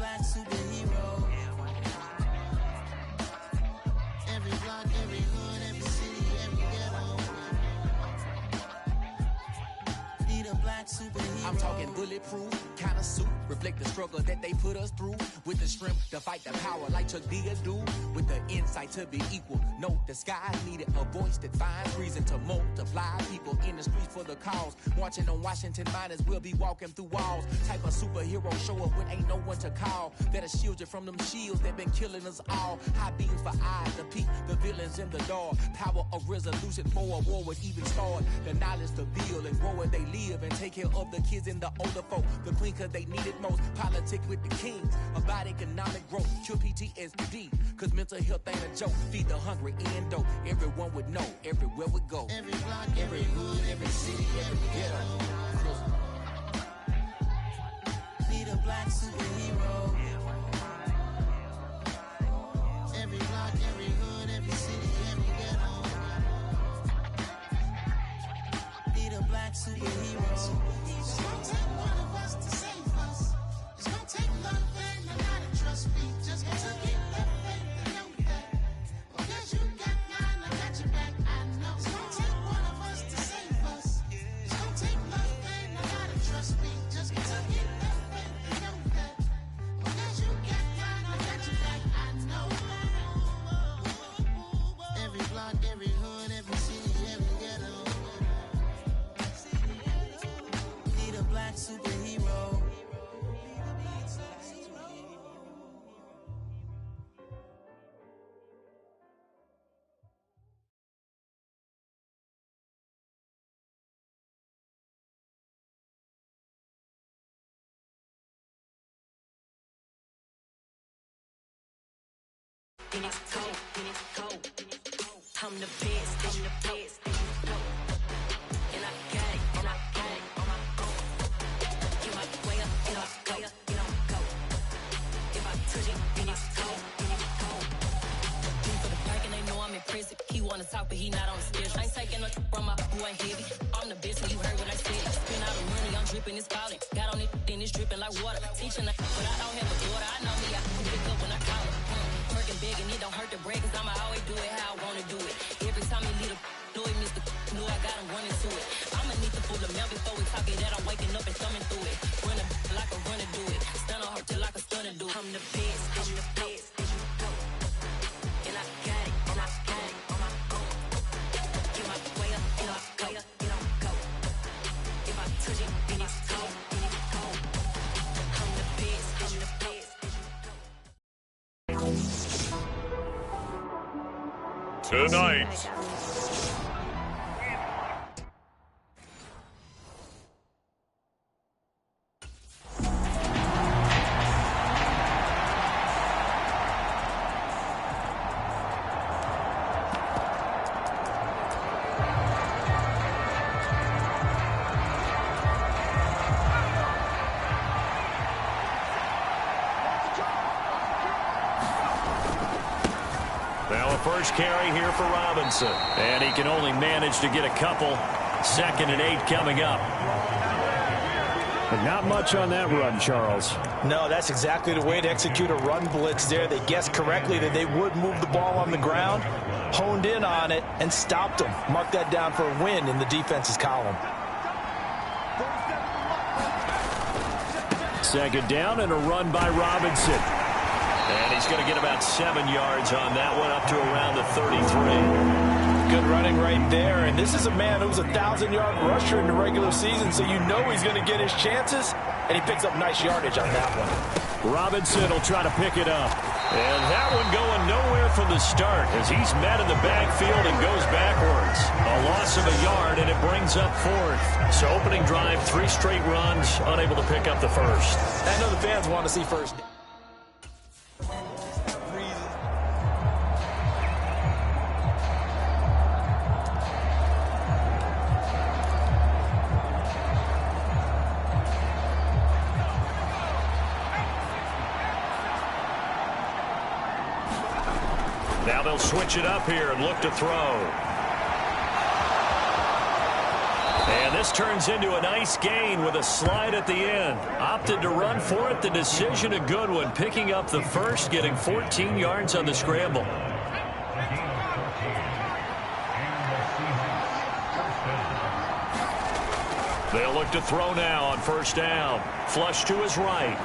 black superhero. Every block, every hood, every city, every ghetto. Need a black superhero. I'm talking bulletproof, kind of suit, reflect the struggle that they put us through. With the strength to fight the power like Chuck D do. With the insight to be equal. No, the sky needed a voice that finds reason to multiply. People in the streets for the cause. Marching on Washington, might as well be walking through walls. Type of superhero show up when ain't no one to call. That'll shield you from them shields that been killing us all. High beams for eyes to peek the villains in the dark. Power of resolution for a war would even start. The knowledge to build and grow where they live and take care of the kids and the older folk. The queen cause they need it most. Politic with the kings. About economic growth. Cure PTSD. Cause mental health ain't a joke. Feed the hungry and dope. Everyone would know. Everywhere we go. Every block, every hood, every city, every ghetto. Need a black superhero. Every block, every hood, every city, every ghetto. Need a black superhero. It's gonna take one of us to save us. It's gonna take love and a lot of trust. We just got to keep that faith and know that. Because you got mine, I got your back. I know. It's gonna take one of us to save us. It's gonna take love and a lot of trust. We just got to keep that faith and know that. Because you got mine, I got your back. I know. Every block, every hood, every city, every ghetto. Need a black superhero. I'm the best, I'm the best, and I got it, and I got it on my own. You might way up, and I go, you don't go. If I touch it, then it's cold, then it's cold. Been for the park and they know I'm in prison. He wanna talk, but he not on the schedule. I ain't taking no from my boy heavy. I'm the best, and you heard what I said. Spend all the money, I'm dripping, it's falling. Got on it, then it's dripping like water. Teaching that, but I don't have a daughter. I know me, I can pick up when I call her. Working big and it don't hurt to break, cause I'ma always do it how I wanna do it. Every time he lead a know it, Mr. Know I got him running to it. I'ma need to pull the mail before we talk it that I'm waking up and thumbing through it. Run a like a runner do it. Stun on her till like a stunner do it. I'm the best, I'm the best, and you go. And I got it, and I got it on my own. Get my way up, and I go, you don't go. If I touch it, then it's cold, then it's cold. I'm the best, I'm the best, and you go. Tonight. First carry here for Robinson. And he can only manage to get a couple. 2nd and 8 coming up. But not much on that run, Charles. No, that's exactly the way to execute a run blitz there. They guessed correctly that they would move the ball on the ground, honed in on it, and stopped them. Mark that down for a win in the defense's column. 2nd down and a run by Robinson. And he's going to get about 7 yards on that one, up to around the 33. Good running right there. And this is a man who's a 1,000-yard rusher in the regular season, so you know he's going to get his chances. And he picks up nice yardage on that one. Robinson will try to pick it up. And that one going nowhere from the start as he's met in the backfield and goes backwards. A loss of a yard, and it brings up 4th. So opening drive, 3 straight runs, unable to pick up the first. I know the fans want to see first. Now they'll switch it up here and look to throw. And this turns into a nice gain with a slide at the end. Opted to run for it. The decision a good one. Picking up the first, getting 14 yards on the scramble. They'll look to throw now on first down. Flush to his right.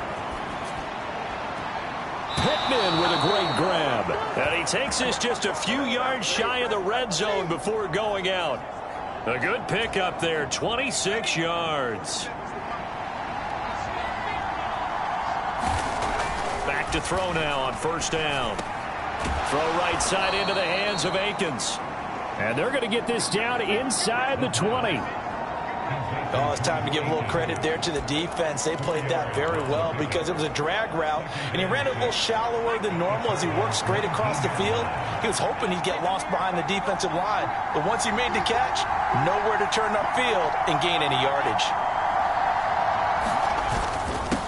Pittman with a great grab. And he takes this just a few yards shy of the red zone before going out. A good pickup there, 26 yards. Back to throw now on first down. Throw right side into the hands of Akins. And they're going to get this down inside the 20. Oh, it's time to give a little credit there to the defense. They played that very well because it was a drag route, and he ran it a little shallower than normal as he worked straight across the field. He was hoping he'd get lost behind the defensive line, but once he made the catch, nowhere to turn upfield and gain any yardage.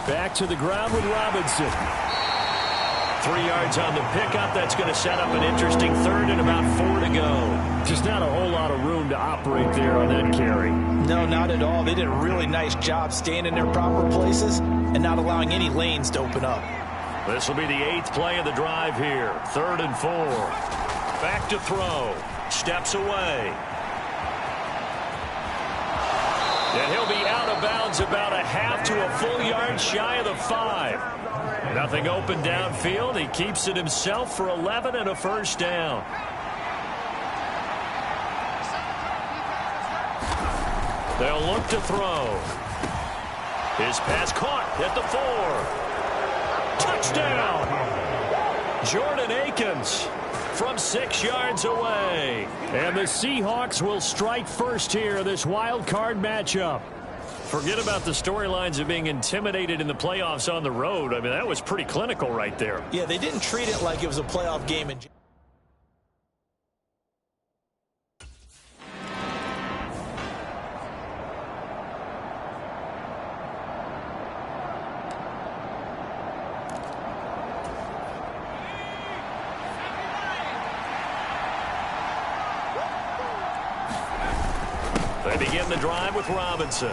Back to the ground with Robinson. 3 yards on the pickup. That's going to set up an interesting third and about 4 to go. Just not a whole lot of room to operate there on that carry. No, not at all. They did a really nice job staying in their proper places and not allowing any lanes to open up. This will be the 8th play of the drive here. 3rd and 4. Back to throw. Steps away. And he'll be out of bounds about a half to a full yard shy of the 5. Nothing open downfield. He keeps it himself for 11 and a first down. They'll look to throw. His pass caught at the 4. Touchdown! Jordan Akins from 6 yards away. And the Seahawks will strike first here, this wild card matchup. Forget about the storylines of being intimidated in the playoffs on the road. I mean, that was pretty clinical right there. Yeah, they didn't treat it like it was a playoff game. They begin the drive with Robinson.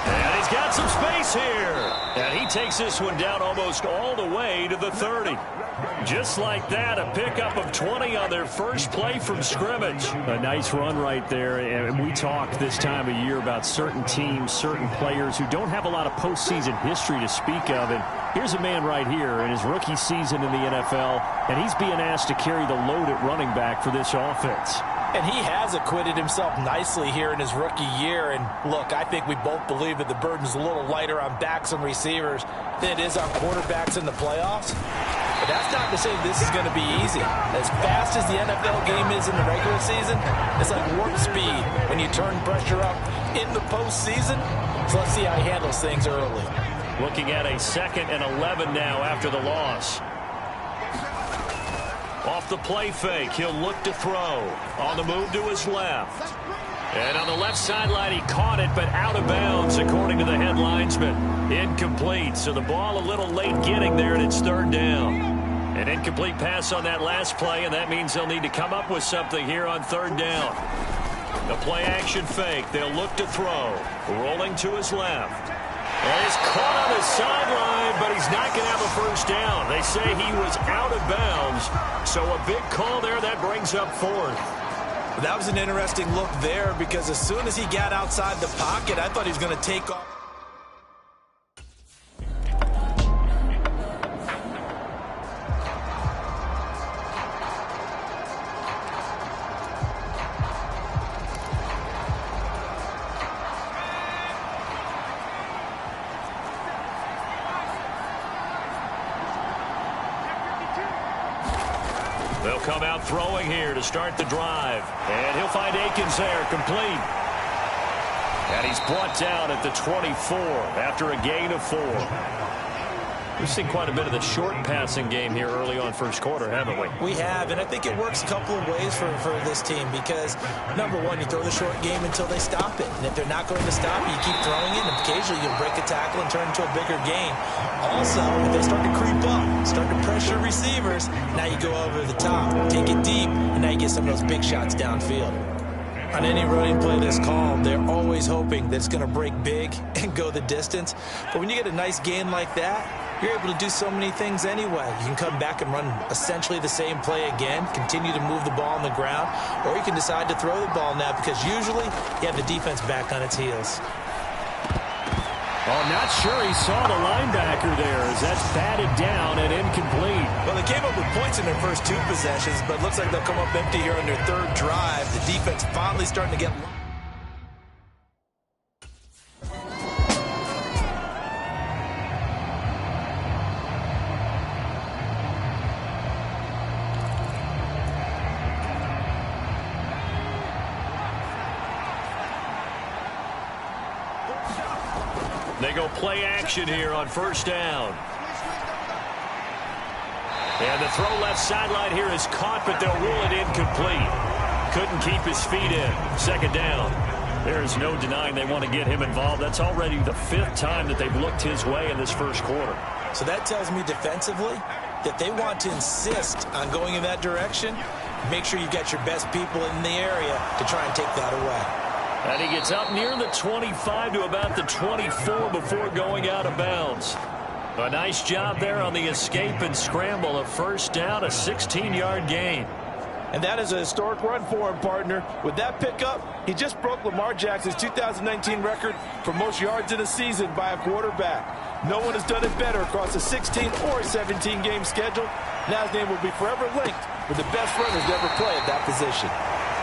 And he's got some space here. And he takes this one down almost all the way to the 30. Just like that, a pickup of 20 on their first play from scrimmage. A nice run right there. And we talk this time of year about certain teams, certain players who don't have a lot of postseason history to speak of. And here's a man right here in his rookie season in the NFL, and he's being asked to carry the load at running back for this offense. And he has acquitted himself nicely here in his rookie year. And look, I think we both believe that the burden's a little lighter on backs and receivers than it is on quarterbacks in the playoffs. But that's not to say this is going to be easy. As fast as the NFL game is in the regular season, it's like warp speed when you turn pressure up in the postseason. So let's see how he handles things early. Looking at a 2nd and 11 now after the loss. Off the play fake, he'll look to throw. On the move to his left. And on the left sideline, he caught it, but out of bounds, according to the head linesman. Incomplete, so the ball a little late getting there, and it's 3rd down. An incomplete pass on that last play, and that means they'll need to come up with something here on 3rd down. The play-action fake, they'll look to throw. Rolling to his left. And he's caught on his sideline, but he's not going to have a first down. They say he was out of bounds, so a big call there that brings up 4th. That was an interesting look there because as soon as he got outside the pocket, I thought he was going to take off. They'll come out throwing here to start the drive. And he'll find Akins there, complete. And he's brought down at the 24 after a gain of 4. We've seen quite a bit of the short passing game here early on first quarter, haven't we? We have, and I think it works a couple of ways for this team because, number one, you throw the short game until they stop it. And if they're not going to stop you, you keep throwing it, and occasionally you'll break a tackle and turn into a bigger gain. Also, if they start to creep up, start to pressure receivers, now you go over the top, take it deep, and now you get some of those big shots downfield. On any running play that's called, they're always hoping that it's going to break big and go the distance. But when you get a nice gain like that, you're able to do so many things anyway. You can come back and run essentially the same play again, continue to move the ball on the ground, or you can decide to throw the ball now because usually you have the defense back on its heels. Oh, not sure he saw the linebacker there as that's batted down and incomplete. Well, they came up with points in their first 2 possessions, but it looks like they'll come up empty here on their 3rd drive. The defense finally starting to get... They go play action here on 1st down. And the throw left sideline here is caught, but they'll rule it incomplete. Couldn't keep his feet in. 2nd down. There is no denying they want to get him involved. That's already the 5th time that they've looked his way in this 1st quarter. So that tells me defensively that they want to insist on going in that direction. Make sure you get your best people in the area to try and take that away. And he gets up near the 25 to about the 24 before going out of bounds. A nice job there on the escape and scramble. A 1st down, a 16-yard gain. And that is a historic run for him, partner. With that pickup, he just broke Lamar Jackson's 2019 record for most yards in a season by a quarterback. No one has done it better across a 16 or a 17-game schedule. Now his name will be forever linked with the best runners to ever play at that position.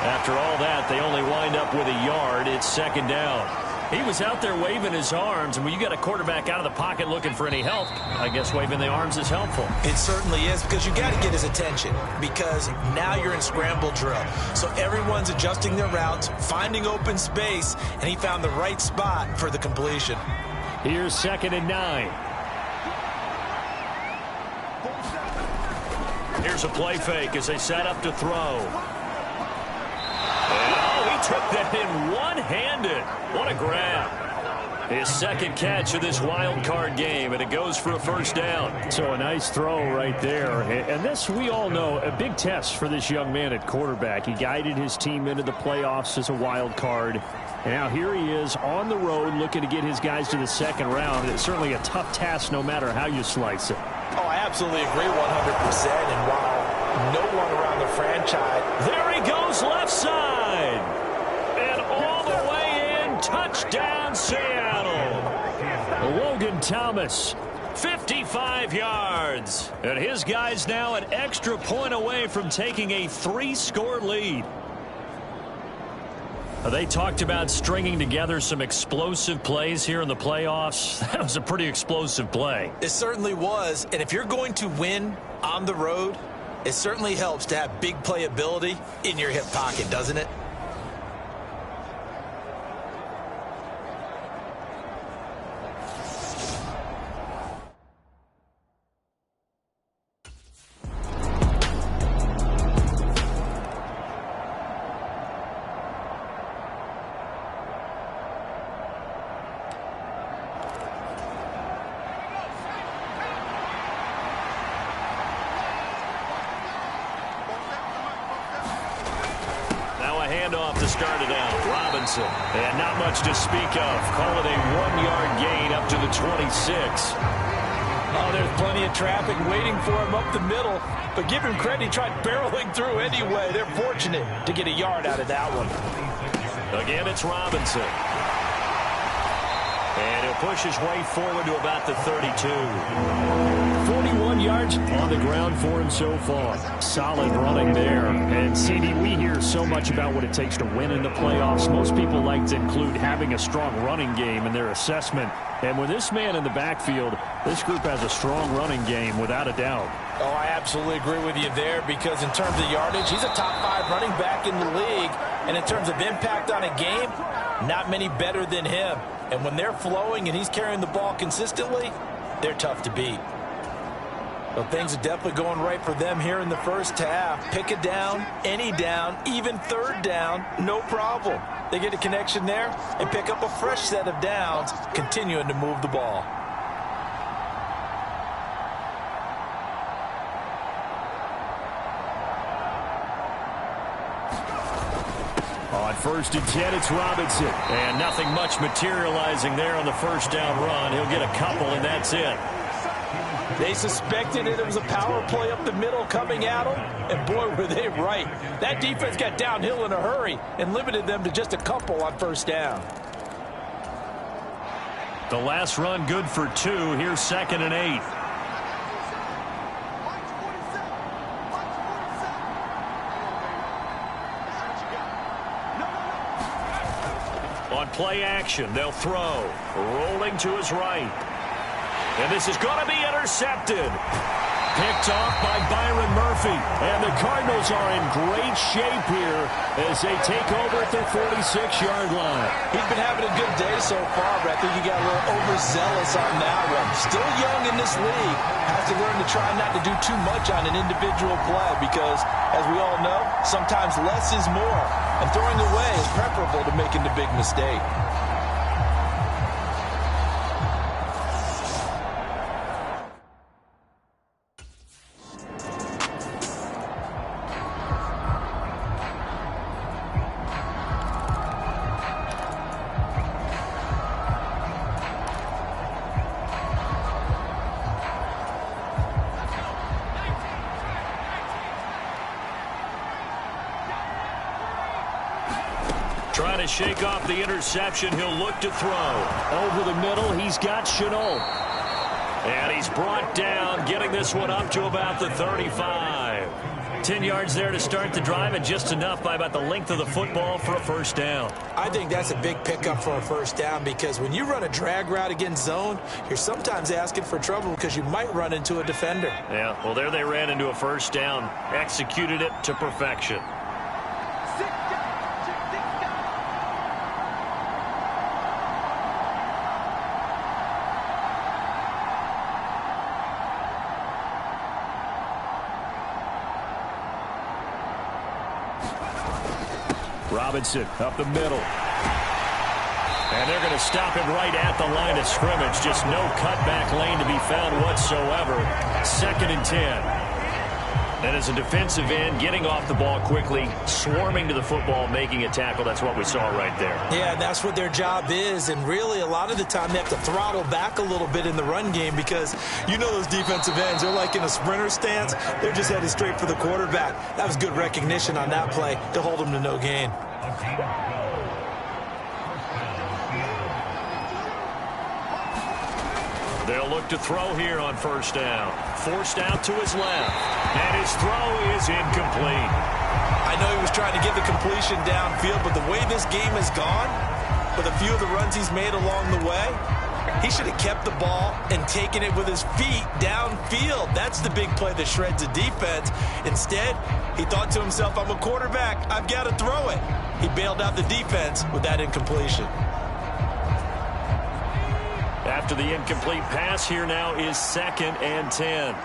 After all that, they only wind up with a yard. It's 2nd down. He was out there waving his arms, and when you got a quarterback out of the pocket looking for any help, I guess waving the arms is helpful. It certainly is, because you got to get his attention, because now you're in scramble drill. So everyone's adjusting their routes, finding open space, and he found the right spot for the completion. Here's 2nd and 9. Here's a play fake as they set up to throw. Oh, he took that in one-handed. What a grab. His 2nd catch of this wild card game, and it goes for a 1st down. So a nice throw right there. And this, we all know, a big test for this young man at quarterback. He guided his team into the playoffs as a wild card. And now here he is on the road looking to get his guys to the 2nd round. It's certainly a tough task no matter how you slice it. Oh, I absolutely agree 100%. And while no one around the franchise... There he goes left side. And all the way in. Touchdown, Seattle. Logan Thomas. 55 yards. And his guys now an extra point away from taking a 3-score lead. They talked about stringing together some explosive plays here in the playoffs. That was a pretty explosive play. It certainly was. And if you're going to win on the road, it certainly helps to have big playability in your hip pocket, doesn't it? Handoff to start it out. Robinson. And not much to speak of. Call it a 1-yard gain up to the 26. Oh, there's plenty of traffic waiting for him up the middle. But give him credit, he tried barreling through anyway. They're fortunate to get a yard out of that one. Again, it's Robinson. And he'll push his way forward to about the 32. 41 yards on the ground for him so far. Solid running there. And, CD, we hear so much about what it takes to win in the playoffs. Most people like to include having a strong running game in their assessment. And with this man in the backfield, this group has a strong running game without a doubt. Oh, I absolutely agree with you there, because in terms of yardage, he's a top 5 running back in the league. And in terms of impact on a game, not many better than him. And when they're flowing and he's carrying the ball consistently, they're tough to beat. Well, things are definitely going right for them here in the first half. Pick a down, any down, even 3rd down, no problem. They get a connection there and pick up a fresh set of downs, continuing to move the ball. On 1st and 10, it's Robinson. And nothing much materializing there on the first down run. He'll get a couple, and that's it. They suspected it was a power play up the middle coming at them, and boy, were they right. That defense got downhill in a hurry and limited them to just a couple on first down. The last run good for 2. Here's 2nd and 8. On play action, they'll throw. Rolling to his right. And this is going to be intercepted. Picked off by Byron Murphy. And the Cardinals are in great shape here as they take over at their 46-yard line. He's been having a good day so far, but I think he got a little overzealous on that one. Still young in this league. Has to learn to try not to do too much on an individual play because, as we all know, sometimes less is more. And throwing away is preferable to making the big mistake. Trying to shake off the interception. He'll look to throw. Over the middle, he's got Chenault. And he's brought down, getting this one up to about the 35. 10 yards there to start the drive, and just enough by about the length of the football for a first down. I think that's a big pickup for a first down because when you run a drag route against zone, you're sometimes asking for trouble because you might run into a defender. Yeah, well, there they ran into a first down. Executed it to perfection. Robinson up the middle. And they're going to stop him right at the line of scrimmage. Just no cutback lane to be found whatsoever. 2nd and 10. And as a defensive end, getting off the ball quickly, swarming to the football, making a tackle. That's what we saw right there. Yeah, that's what their job is. And really, a lot of the time, they have to throttle back a little bit in the run game because you know those defensive ends, they're like in a sprinter stance. They're just headed straight for the quarterback. That was good recognition on that play to hold them to no gain. They'll look to throw here on first down. Forced out to his left. And his throw is incomplete. I know he was trying to get the completion downfield, but the way this game has gone, with a few of the runs he's made along the way, he should have kept the ball and taken it with his feet downfield. That's the big play that shreds the defense. Instead, he thought to himself, I'm a quarterback. I've got to throw it. He bailed out the defense with that incompletion. After the incomplete pass, here now is 2nd and 10.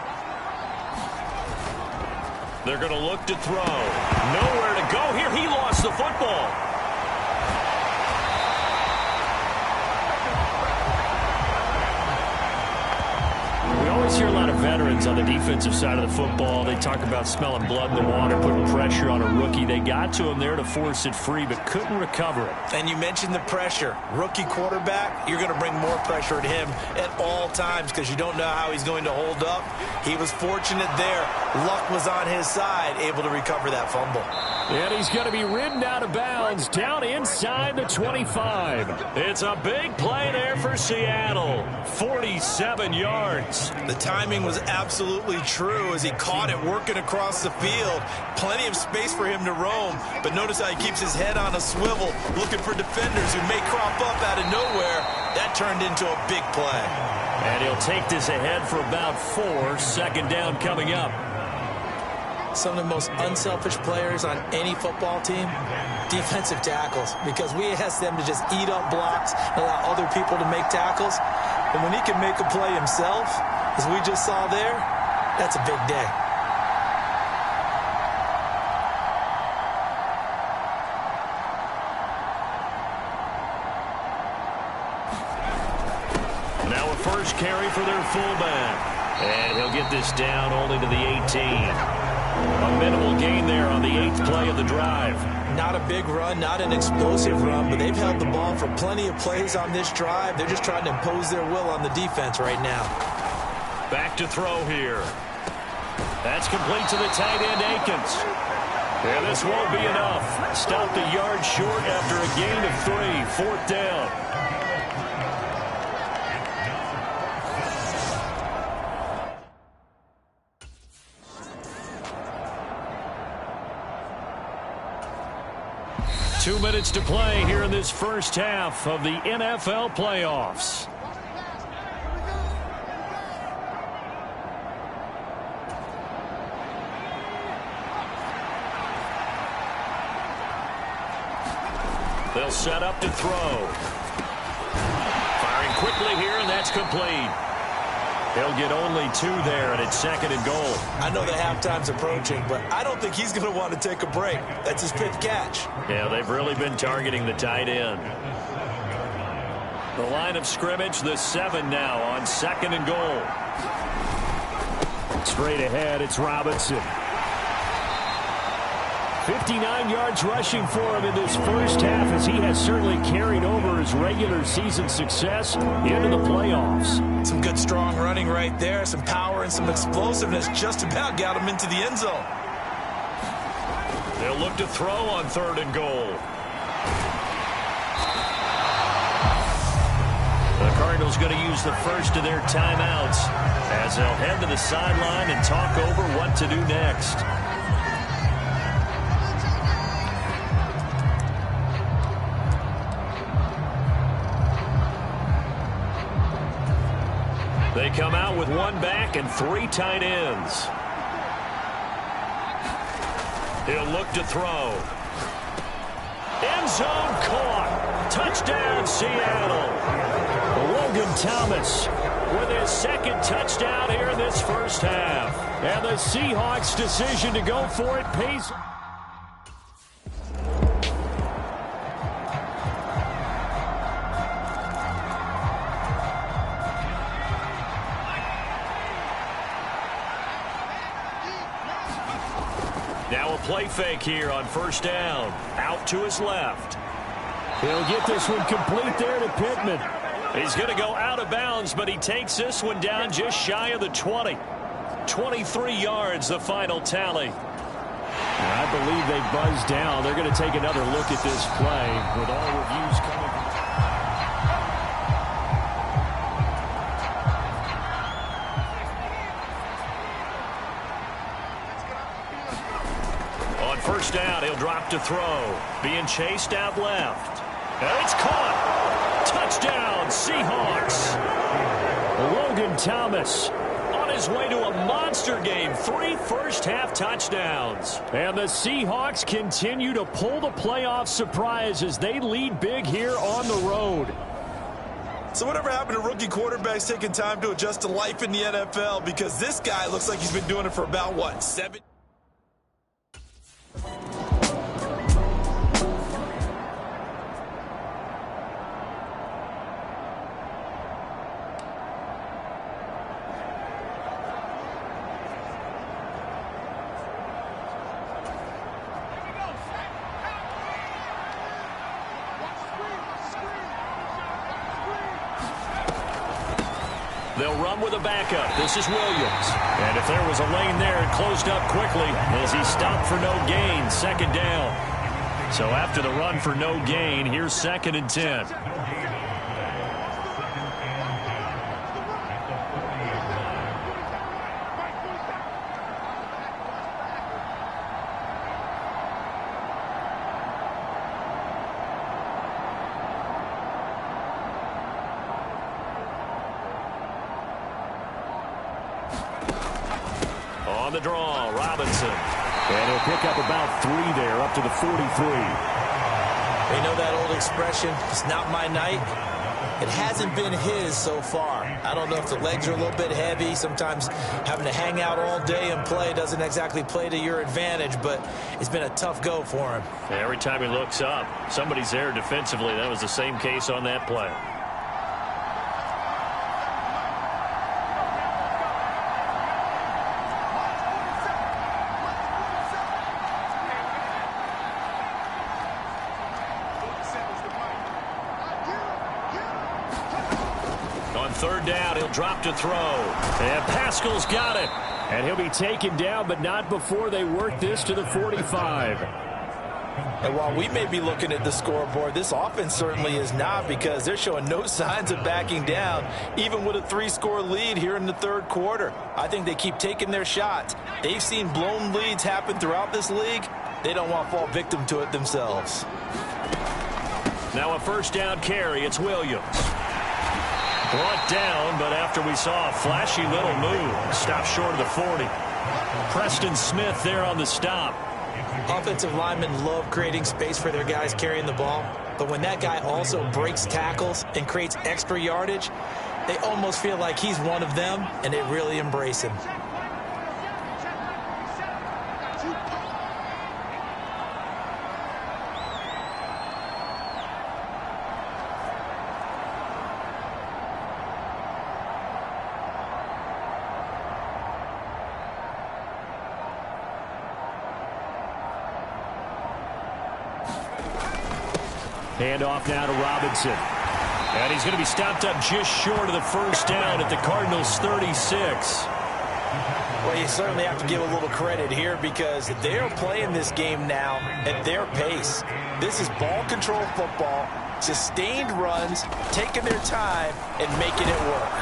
They're going to look to throw. Nowhere to go here. He lost the football. We always hear a lot of veterans on the defensive side of the football. They talk about smelling blood in the water, putting pressure on a rookie. They got to him there to force it free, but couldn't recover it. And you mentioned the pressure. Rookie quarterback, you're going to bring more pressure at him at all times because you don't know how he's going to hold up. He was fortunate there. Luck was on his side, able to recover that fumble. And he's going to be ridden out of bounds down inside the 25. It's a big play there for Seattle. 47 yards. The timing was absolutely true as he caught it working across the field. Plenty of space for him to roam, but notice how he keeps his head on a swivel, looking for defenders who may crop up out of nowhere. That turned into a big play. And he'll take this ahead for about 4. 2nd down coming up. Some of the most unselfish players on any football team, defensive tackles, because we ask them to just eat up blocks and allow other people to make tackles. And when he can make a play himself, as we just saw there, that's a big day. Now a first carry for their fullback. And he'll get this down only to the 18. A minimal gain there on the 8th play of the drive. Not a big run, not an explosive run, but they've held the ball for plenty of plays on this drive. They're just trying to impose their will on the defense right now. Back to throw here. That's complete to the tight end, Akins. Yeah, this won't be enough. Stopped a yard short after a gain of 3. 4th down. Two minutes to play here in this first half of the NFL playoffs. They'll set up to throw. Firing quickly here, and that's complete. He'll get only 2 there, and it's 2nd and goal. I know the halftime's approaching, but I don't think he's going to want to take a break. That's his 5th catch. Yeah, they've really been targeting the tight end. The line of scrimmage, the 7 now on 2nd and goal. Straight ahead, it's Robinson. 59 yards rushing for him in this first half, as he has certainly carried over his regular season success into the playoffs. Some good strong running right there, some power and some explosiveness just about got him into the end zone. They'll look to throw on 3rd and goal. The Cardinals going to use the first of their timeouts as they'll head to the sideline and talk over what to do next. They come out with 1 back and 3 tight ends. He'll look to throw. End zone caught. Touchdown, Seattle. Logan Thomas with his 2nd touchdown here in this first half. And the Seahawks' decision to go for it pays. Now a play fake here on 1st down. Out to his left. He'll get this one complete there to Pittman. He's going to go out of bounds, but he takes this one down just shy of the 20. 23 yards, the final tally. I believe they buzzed down. They're going to take another look at this play with all reviews coming. On 1st down, he'll drop to throw. Being chased out left. And it's caught. Touchdown, Seahawks. Logan Thomas on his way to a monster game. 3 first-half touchdowns. And the Seahawks continue to pull the playoff surprise as they lead big here on the road. So whatever happened to rookie quarterbacks taking time to adjust to life in the NFL? Because this guy looks like he's been doing it for about, what, 7? They'll run with a backup. This is Williams. And if there was a lane there, it closed up quickly as he stopped for no gain. 2nd down. So after the run for no gain, here's 2nd and 10. On the draw, Robinson. And he'll pick up about 3 there, up to the 43. You know that old expression, it's not my night? It hasn't been his so far. I don't know if the legs are a little bit heavy. Sometimes having to hang out all day and play doesn't exactly play to your advantage, but it's been a tough go for him. Every time he looks up, somebody's there defensively. That was the same case on that play. 3rd down, he'll drop to throw. And Pascal's got it. And he'll be taken down, but not before they work this to the 45. And while we may be looking at the scoreboard, this offense certainly is not, because they're showing no signs of backing down, even with a 3-score lead here in the 3rd quarter. I think they keep taking their shots. They've seen blown leads happen throughout this league. They don't want to fall victim to it themselves. Now a 1st down carry. It's Williams. Brought down, but after we saw a flashy little move, stopped short of the 40. Preston Smith there on the stop. Offensive linemen love creating space for their guys carrying the ball, but when that guy also breaks tackles and creates extra yardage, they almost feel like he's one of them, and they really embrace him. Handoff now to Robinson. And he's going to be stopped up just short of the 1st down at the Cardinals' 36. Well, you certainly have to give a little credit here, because they're playing this game now at their pace. This is ball control football, sustained runs, taking their time and making it work.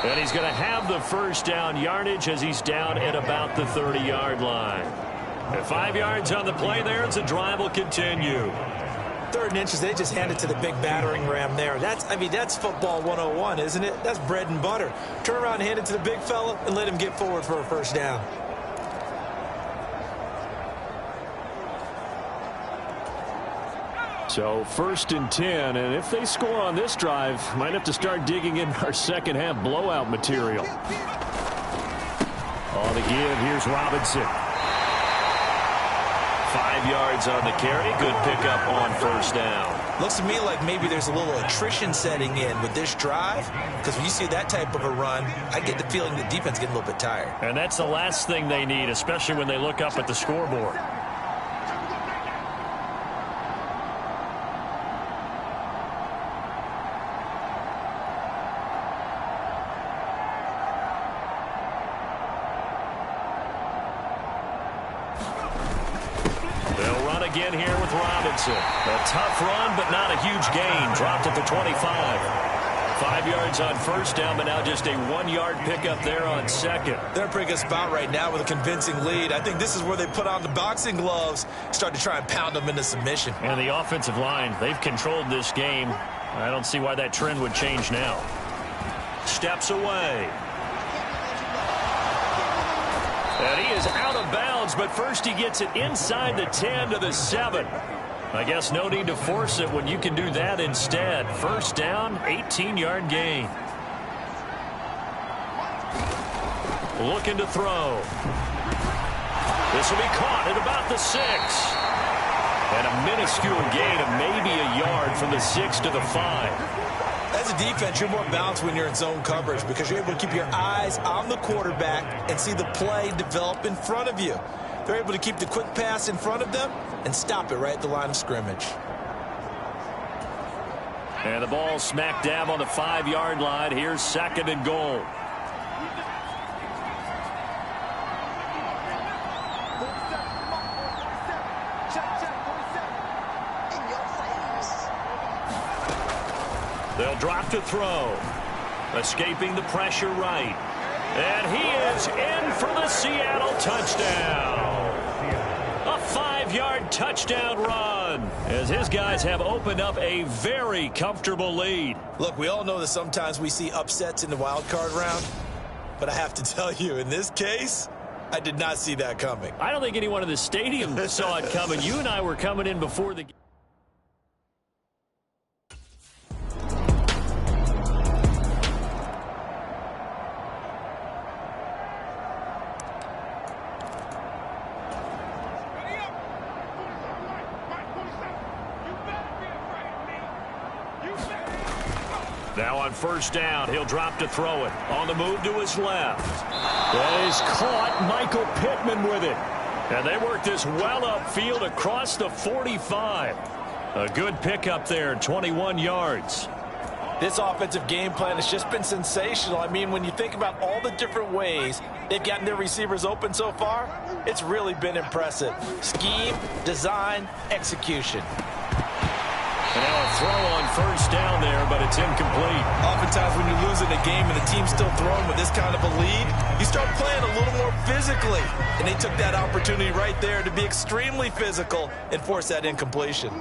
And he's going to have the 1st down yardage as he's down at about the 30-yard line. At 5 yards on the play there, as the drive will continue. 3rd and inches, they just hand it to the big battering ram there. That's football 101, isn't it? That's bread and butter. Turn around and hand it to the big fella and let him get forward for a 1st down. So 1st and 10, and if they score on this drive, might have to start digging in our 2nd half blowout material. On the give, here's Robinson. 5 yards on the carry. Good pickup on 1st down. Looks to me like maybe there's a little attrition setting in with this drive, because when you see that type of a run, I get the feeling the defense getting a little bit tired. And that's the last thing they need, especially when they look up at the scoreboard. Again here with Robinson. A tough run, but not a huge gain. Dropped at the 25. 5 yards on 1st down, but now just a 1-yard pickup there on 2nd. They're in a pretty good spot right now with a convincing lead. I think this is where they put on the boxing gloves, start to try and pound them into submission. And the offensive line, they've controlled this game. I don't see why that trend would change now. Steps away. And he is out of bounds, but first he gets it inside the 10 to the 7. I guess no need to force it when you can do that instead. 1st down, 18-yard gain. Looking to throw. This will be caught at about the 6. And a minuscule gain of maybe a yard from the 6 to the 5. As a defense, you're more balanced when you're in zone coverage, because you're able to keep your eyes on the quarterback and see the play develop in front of you. They're able to keep the quick pass in front of them and stop it right at the line of scrimmage. And the ball smack dab on the 5-yard line. Here's 2nd and goal. They'll drop to throw. Escaping the pressure right. And he is in for the Seattle touchdown. A 5-yard touchdown run, as his guys have opened up a very comfortable lead. Look, we all know that sometimes we see upsets in the wild card round, but I have to tell you, in this case, I did not see that coming. I don't think anyone in the stadium saw it coming. You and I were coming in before the game. Now on 1st down, he'll drop to throw it. On the move to his left. That is caught. Michael Pittman with it. And they work this well upfield across the 45. A good pickup there, 21 yards. This offensive game plan has just been sensational. I mean, when you think about all the different ways they've gotten their receivers open so far, it's really been impressive. Scheme, design, execution. And now a throw on first down there, but it's incomplete. Oftentimes when you're losing a game and the team's still throwing with this kind of a lead, you start playing a little more physically. And they took that opportunity right there to be extremely physical and force that incompletion.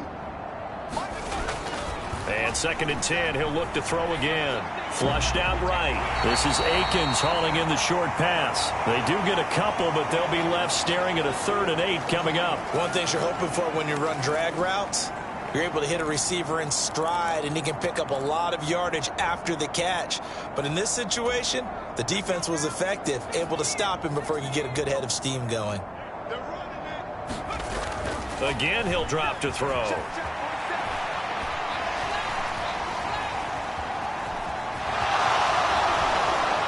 And 2nd and 10, he'll look to throw again. Flushed out right. This is Akins hauling in the short pass. They do get a couple, but they'll be left staring at a 3rd and 8 coming up. One thing you're hoping for when you run drag routes, you're able to hit a receiver in stride, and he can pick up a lot of yardage after the catch. But in this situation, the defense was effective, able to stop him before he could get a good head of steam going. Again, he'll drop to throw.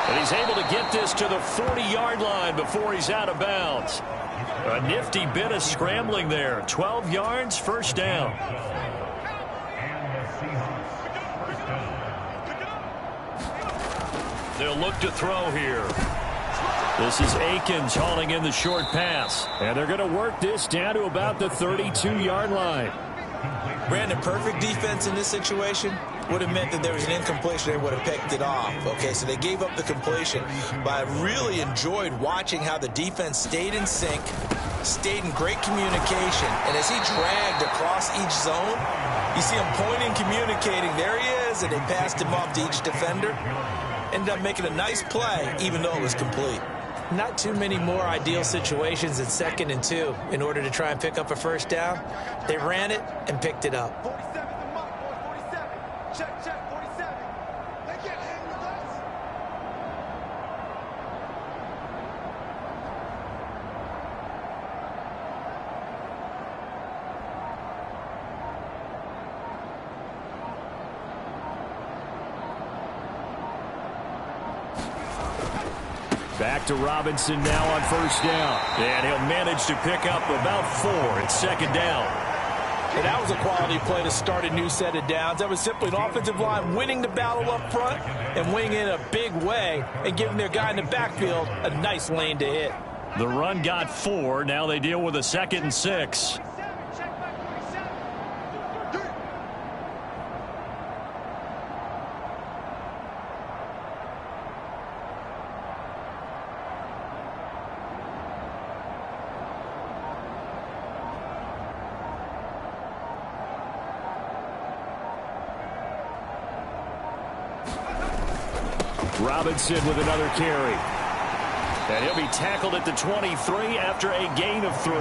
And he's able to get this to the 40-yard line before he's out of bounds. A nifty bit of scrambling there. 12 yards, first down. They'll look to throw here. This is Akins hauling in the short pass. And they're going to work this down to about the 32-yard line. Brandon, perfect defense in this situation would have meant that there was an incompletion. They would have picked it off. Okay, so they gave up the completion. But I really enjoyed watching how the defense stayed in sync, stayed in great communication. And as he dragged across each zone, you see him pointing, communicating. There he is, and they passed him off to each defender. Ended up making a nice play, even though it was complete. Not too many more ideal situations in 2nd and 2 in order to try and pick up a first down. They ran it and picked it up. 47 the mark, boy, 47. Check, 47. They can't hang with us. Back to Robinson now on first down. And he'll manage to pick up about 4 at 2nd down. And that was a quality play to start a new set of downs. That was simply an offensive line winning the battle up front and winning in a big way and giving their guy in the backfield a nice lane to hit. The run got 4. Now they deal with a 2nd and 6. Robinson with another carry. And he'll be tackled at the 23 after a gain of 3.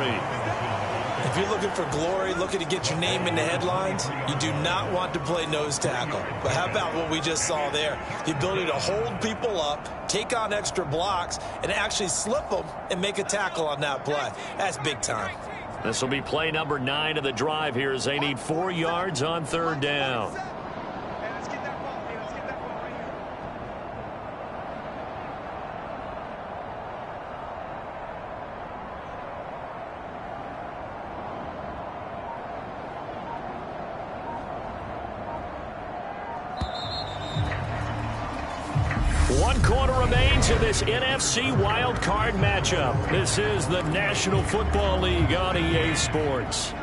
If you're looking for glory, looking to get your name in the headlines, you do not want to play nose tackle. But how about what we just saw there? The ability to hold people up, take on extra blocks, and actually slip them and make a tackle on that play. That's big time. This will be play number 9 of the drive here as they need 4 yards on 3rd down. One quarter remains in this NFC Wildcard matchup. This is the National Football League on EA Sports.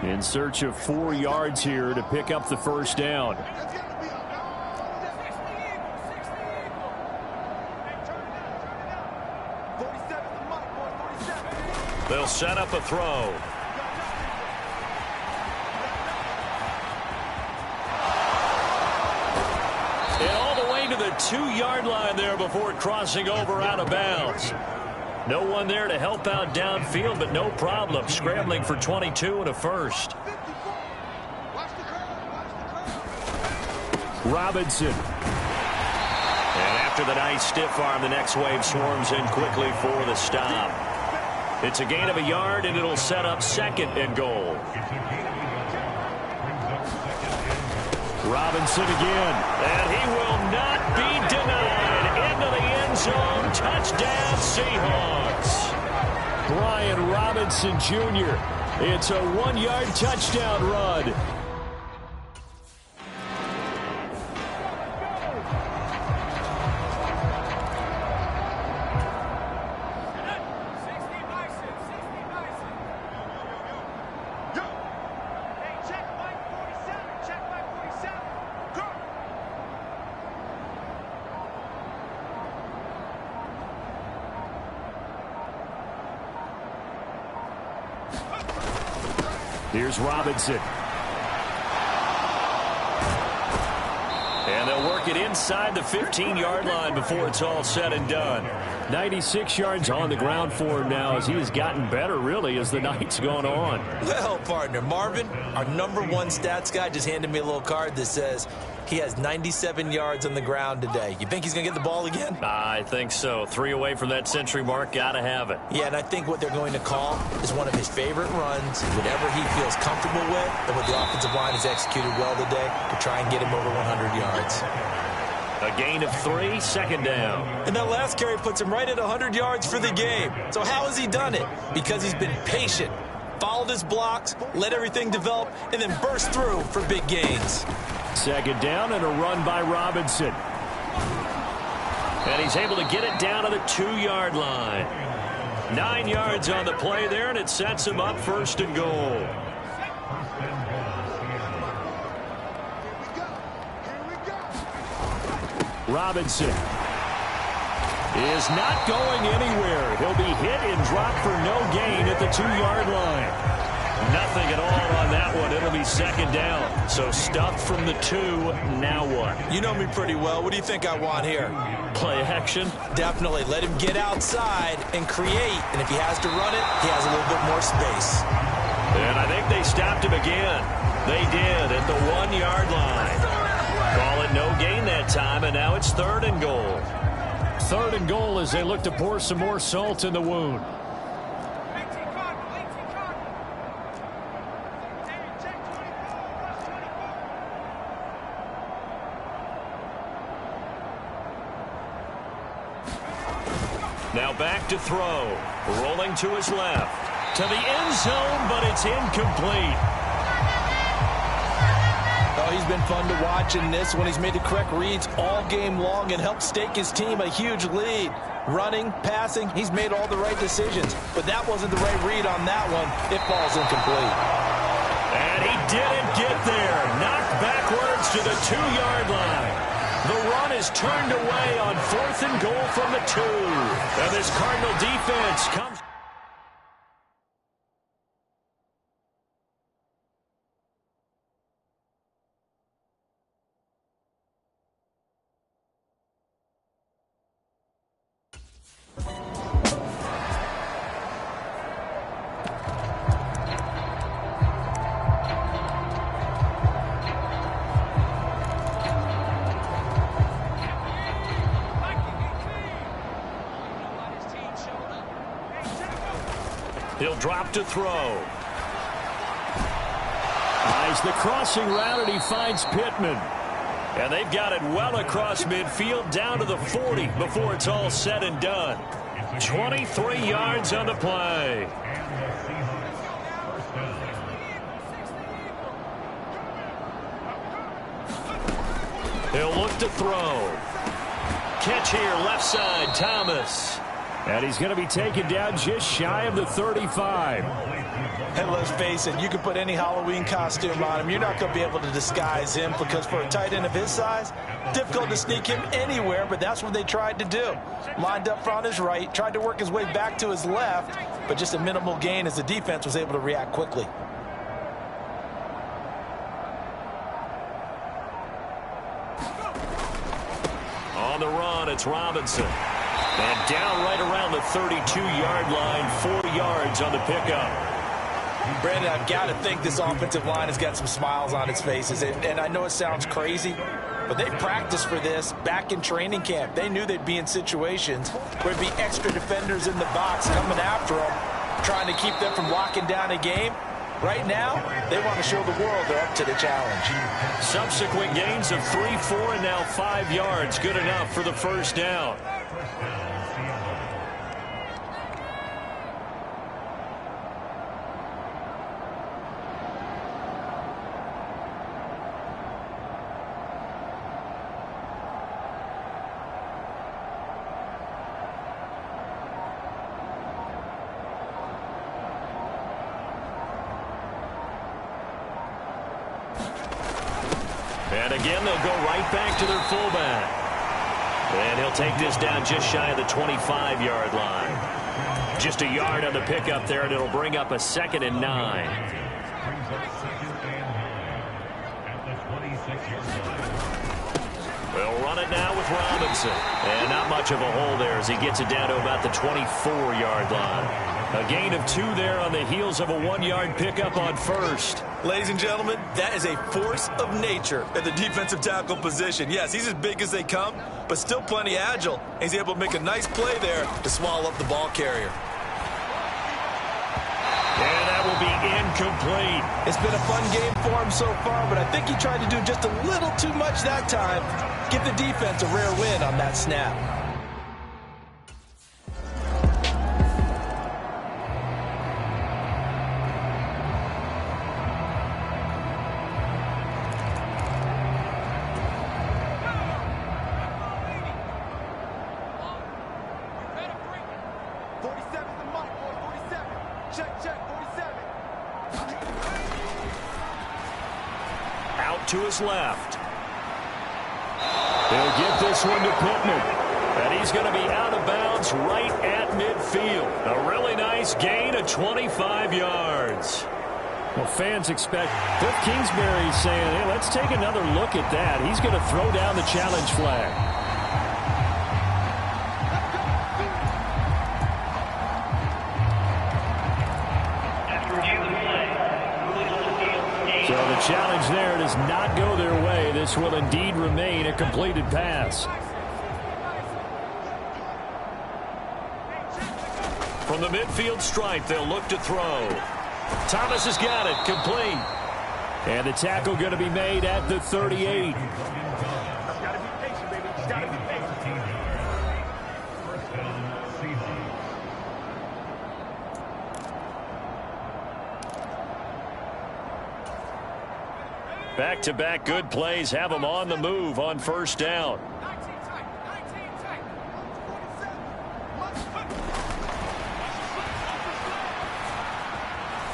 In search of 4 yards here to pick up the first down. They'll set up a throw. To the 2-yard line there before crossing over out of bounds. No one there to help out downfield, but no problem. Scrambling for 22 and a first. Robinson. And after the nice stiff arm, the next wave swarms in quickly for the stop. It's a gain of a yard, and it'll set up 2nd and goal. Robinson again, and he will not be denied. Into the end zone, touchdown Seahawks. Brian Robinson Jr. It's a 1-yard touchdown run. Here's Robinson. And they'll work it inside the 15-yard line before it's all said and done. 96 yards on the ground for him now as he has gotten better, really, as the night's gone on. Well, partner, Marvin, our #1 stats guy, just handed me a little card that says he has 97 yards on the ground today. You think he's going to get the ball again? I think so. 3 away from that century mark. Got to have it. Yeah, and I think what they're going to call is one of his favorite runs, whatever he feels comfortable with, and what the offensive line has executed well today to try and get him over 100 yards. A gain of 3, second down. And that last carry puts him right at 100 yards for the game. So how has he done it? Because he's been patient, followed his blocks, let everything develop, and then burst through for big gains. Second down and a run by Robinson. And he's able to get it down to the 2-yard line. 9 yards on the play there, and it sets him up 1st and goal. Robinson is not going anywhere. He'll be hit and dropped for no gain at the 2-yard line. Nothing at all on that one. It'll be second down. So stuffed from the 2. Now what? You know me pretty well. What do you think I want here? Play action? Definitely. Let him get outside and create. And if he has to run it, he has a little bit more space. And I think they stopped him again. They did at the 1-yard line. Call it no gain that time, and now it's 3rd and goal. 3rd and goal as they look to pour some more salt in the wound. Now back to throw. Rolling to his left. To the end zone, but it's incomplete. Oh, he's been fun to watch in this one. He's made the correct reads all game long and helped stake his team a huge lead. Running, passing, he's made all the right decisions. But that wasn't the right read on that one. It falls incomplete. And he didn't get there. Knocked backwards to the 2-yard line. The run is turned away on 4th and goal from the 2. And this Cardinal defense comes. He'll drop to throw. Eyes the crossing route, and he finds Pittman. And they've got it well across midfield down to the 40 before it's all said and done. 23 yards on the play. He'll look to throw. Catch here, left side, Thomas. And he's going to be taken down just shy of the 35. And let's face it, you can put any Halloween costume on him. You're not going to be able to disguise him because for a tight end of his size, difficult to sneak him anywhere, but that's what they tried to do. Lined up on his right, tried to work his way back to his left, but just a minimal gain as the defense was able to react quickly. On the run, it's Robinson. And down right around the 32-yard line, 4 yards on the pickup. Brandon, I've got to think this offensive line has got some smiles on its faces. And I know it sounds crazy, but they practiced for this back in training camp. They knew they'd be in situations where there'd be extra defenders in the box coming after them, trying to keep them from locking down a game. Right now, they want to show the world they're up to the challenge. Subsequent gains of 3, 4, and now 5 yards. Good enough for the first down. And again, they'll go right back to their fullback. And he'll take this down just shy of the 25-yard line. Just a yard on the pickup there, and it'll bring up a 2nd and 9. They'll run it now with Robinson. And not much of a hole there as he gets it down to about the 24-yard line. A gain of 2 there on the heels of a 1-yard pickup on first. Ladies and gentlemen, that is a force of nature at the defensive tackle position. Yes, he's as big as they come, but still plenty agile. He's able to make a nice play there to swallow up the ball carrier. And that will be incomplete. It's been a fun game for him so far, but I think he tried to do just a little too much that time. Give the defense a rare win on that snap. To his left. He'll get this one to Pittman. And he's going to be out of bounds right at midfield. A really nice gain of 25 yards. Well, fans expect Cliff Kingsbury saying, hey, let's take another look at that. He's going to throw down the challenge flag. So the challenge there does not go their way. This will indeed remain a completed pass. From the midfield stripe, they'll look to throw. Thomas has got it, complete. And the tackle going to be made at the 38. Back-to-back good plays have them on the move on first down.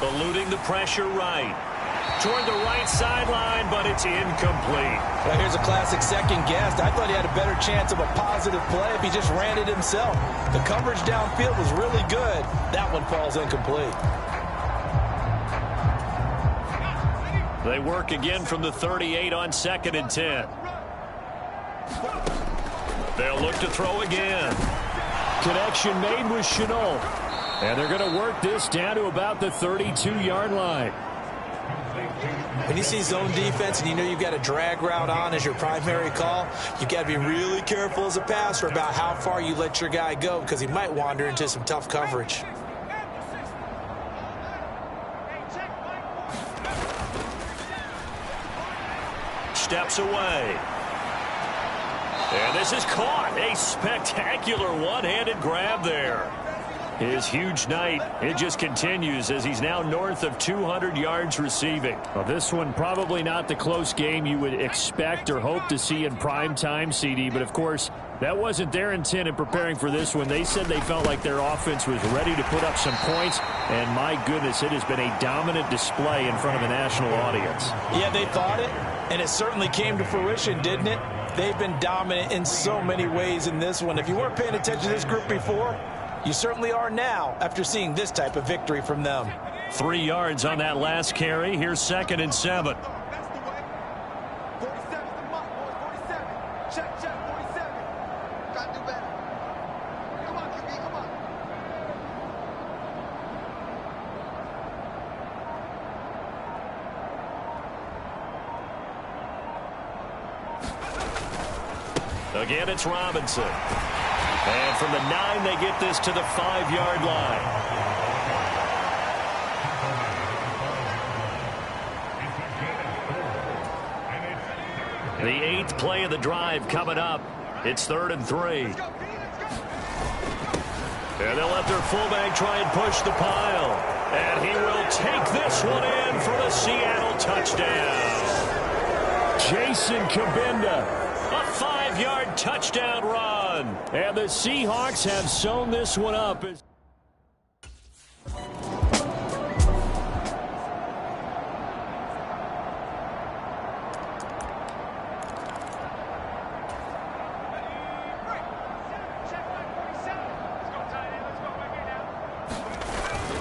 Eluding the pressure right. Toward the right sideline, but it's incomplete. Well, here's a classic second guess. I thought he had a better chance of a positive play if he just ran it himself. The coverage downfield was really good. That one falls incomplete. They work again from the 38 on 2nd and 10. They'll look to throw again. Connection made with Chenault. And they're going to work this down to about the 32-yard line. When you see zone defense and you know you've got a drag route on as your primary call, you've got to be really careful as a passer about how far you let your guy go because he might wander into some tough coverage. Steps away. And this is caught. A spectacular one-handed grab there. His huge night, it just continues as he's now north of 200 yards receiving. Well, this one probably not the close game you would expect or hope to see in prime time, CD. But, of course, that wasn't their intent in preparing for this one. They said they felt like their offense was ready to put up some points. And, my goodness, it has been a dominant display in front of a national audience. Yeah, they thought it, and it certainly came to fruition, didn't it? They've been dominant in so many ways in this one. If you weren't paying attention to this group before, you certainly are now after seeing this type of victory from them. 3 yards on that last carry. Here's 2nd and 7. Again, it's Robinson. And from the 9, they get this to the 5-yard line. The 8th play of the drive coming up. It's 3rd and 3. And they'll let their fullback try and push the pile. And he will take this one in for the Seattle touchdown. Jason Kabinda. A 5-yard touchdown run. And the Seahawks have sewn this one up.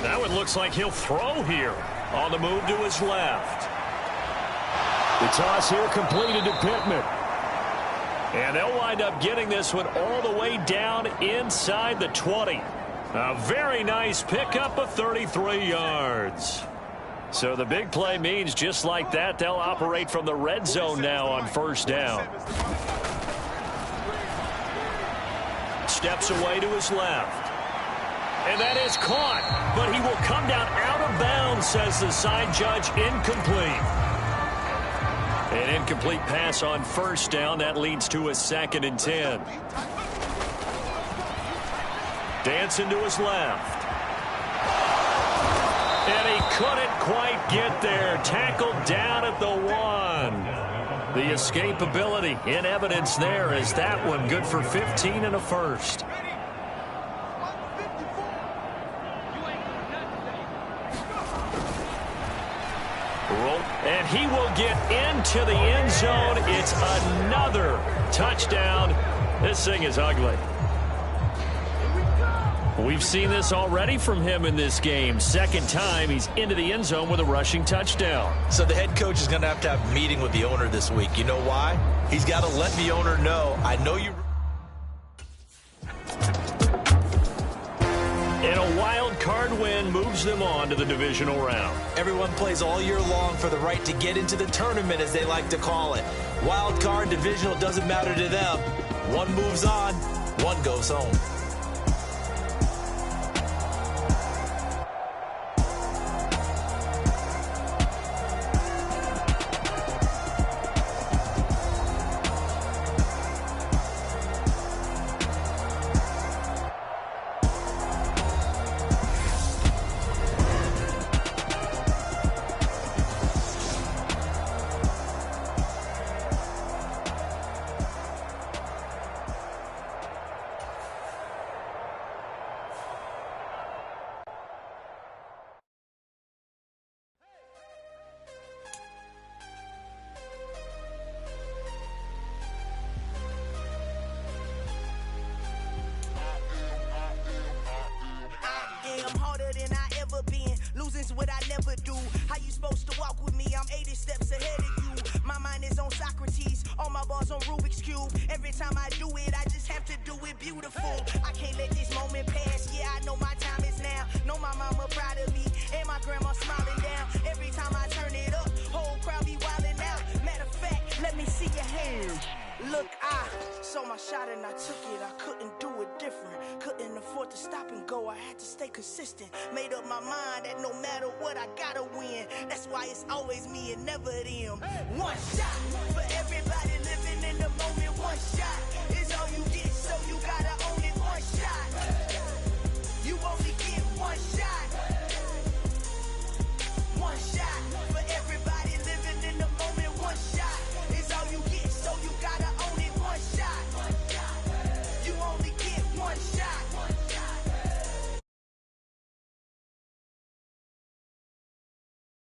That one looks like he'll throw here. On the move to his left. The toss here completed to Pittman. And they'll wind up getting this one all the way down inside the 20. A very nice pickup of 33 yards. So the big play means just like that, they'll operate from the red zone now on first down. Steps away to his left. And that is caught, but he will come down out of bounds, says the side judge. Incomplete. An incomplete pass on first down. That leads to a 2nd and 10. Dancing to his left. And he couldn't quite get there. Tackled down at the 1. The escapability in evidence there as that one good for 15 and a first. And he will get into the end zone. It's another touchdown. This thing is ugly. We've seen this already from him in this game. Second time he's into the end zone with a rushing touchdown. So the head coach is going to have a meeting with the owner this week. You know why? He's got to let the owner know, I know you... And a wild card win moves them on to the divisional round. Everyone plays all year long for the right to get into the tournament, as they like to call it. Wild card, divisional, doesn't matter to them. One moves on, one goes home. I'm harder than I ever been. Losing's what I never do. How you supposed to walk with me? I'm 80 steps ahead of you. My mind is on Socrates. All my bars on Rubik's Cube. Every time I do it, I just have to do it beautiful. I can't let this moment pass. Yeah, I know my time is now. Know my mama proud of me. And my grandma smiling down. Every time I turn it up, whole crowd be wilding out. Matter of fact, let me see your hands. Look, I saw my shot and I took it. I couldn't do it different. Couldn't afford to stop and go. I had to stay consistent. Made up my mind that no matter what, I gotta win. That's why it's always me and never them. One shot for everybody living in the moment. One shot.